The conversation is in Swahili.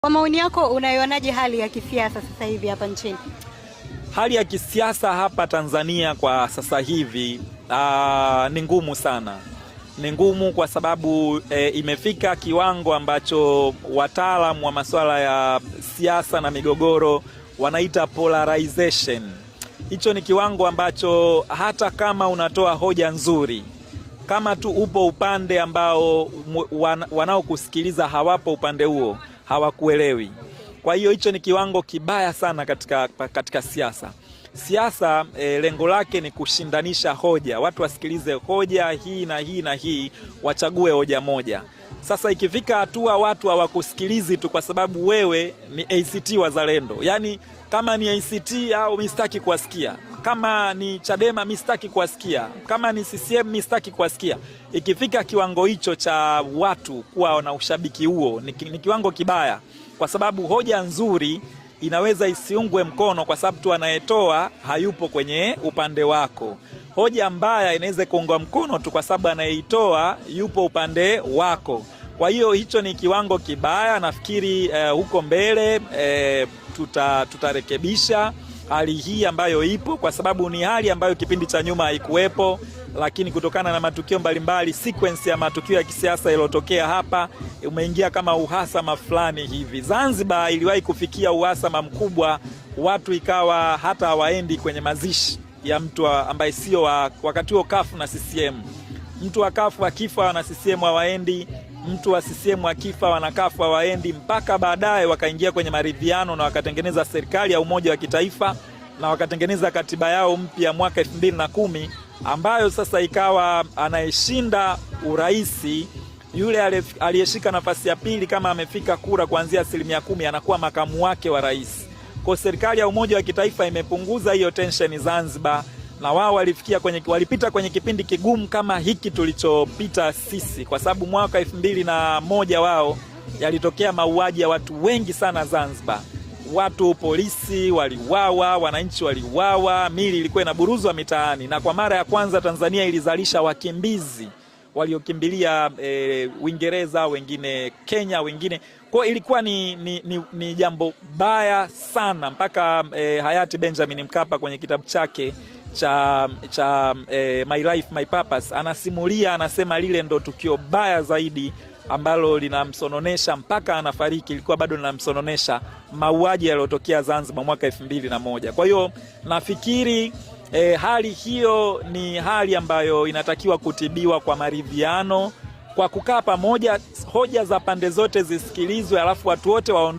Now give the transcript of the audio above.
Kwa maoni yako unaionaje hali ya kisiasa sasa hivi hapa nchini? Hali ya kisiasa hapa Tanzania kwa sasa hivi ni ngumu sana. Ni ngumu kwa sababu imefika kiwango ambacho wataalamu wa masuala ya siasa na migogoro wanaita polarization. Hicho ni kiwango ambacho hata kama unatoa hoja nzuri, kama tu upo upande ambao wanaokusikiliza hawapo upande huo, hawakuelewi. Kwa hiyo hicho ni kiwango kibaya sana katika siasa. Siasa lengo lake ni kushindanisha hoja, watu wasikilize hoja hii na hii na hii, wachague hoja moja. Sasa ikifika hatua watu hawakusikilizi tu kwa sababu wewe ni ACT Wazalendo, yani kama ni ACT au mistaki kuwasikia, kama ni Chadema mistaki kuwasikia, kama ni CCM mistaki kuwasikia. Ikifika kiwango hicho cha watu kuwa na ushabiki huo ni kiwango kibaya, kwa sababu hoja nzuri inaweza isiungwe mkono kwa sababu tu anayetoa hayupo kwenye upande wako. Hoja mbaya inaweza kuungwa mkono tu kwa sababu anayeitoa yupo upande wako. Kwa hiyo hicho ni kiwango kibaya. Nafikiri huko mbele tutarekebisha hali hii ambayo ipo, kwa sababu ni hali ambayo kipindi cha nyuma haikuwepo, lakini kutokana na matukio mbalimbali, sequence ya matukio ya kisiasa iliyotokea hapa umeingia kama uhasama fulani hivi. Zanzibar iliwahi kufikia uhasama mkubwa, watu ikawa hata hawaendi kwenye mazishi ya mtu ambaye sio wakati huo CUF na CCM. Mtu wa CUF akifa na CCM hawaendi, mtu wa CCM akifa wana CUF hawaendi, mpaka baadaye wakaingia kwenye maridhiano na wakatengeneza serikali ya umoja wa kitaifa na wakatengeneza katiba yao mpya mwaka 2010, ambayo sasa ikawa anayeshinda uraisi yule aliyeshika nafasi ya pili, kama amefika kura kuanzia 10% anakuwa makamu wake wa rais. Kwa serikali ya umoja wa kitaifa imepunguza hiyo tension Zanzibar, na wao walipita kwenye kipindi kigumu kama hiki tulichopita sisi, kwa sababu mwaka 2001 wao yalitokea mauaji ya watu wengi sana Zanzibar. Watu, polisi waliuawa, wananchi waliuawa, mili ilikuwa inaburuzwa mitaani, na kwa mara ya kwanza Tanzania ilizalisha wakimbizi waliokimbilia Uingereza, wengine Kenya, wengine. Kwa ilikuwa ni jambo baya sana, mpaka hayati Benjamin Mkapa kwenye kitabu chake cha My Life My Purpose anasimulia, anasema lile ndo tukio baya zaidi ambalo linamsononesha mpaka anafariki, ilikuwa bado linamsononesha, mauaji yaliyotokea Zanzibar mwaka 2001. Kwa hiyo nafikiri hali hiyo ni hali ambayo inatakiwa kutibiwa kwa maridhiano, kwa kukaa pamoja, hoja za pande zote zisikilizwe, alafu watu wote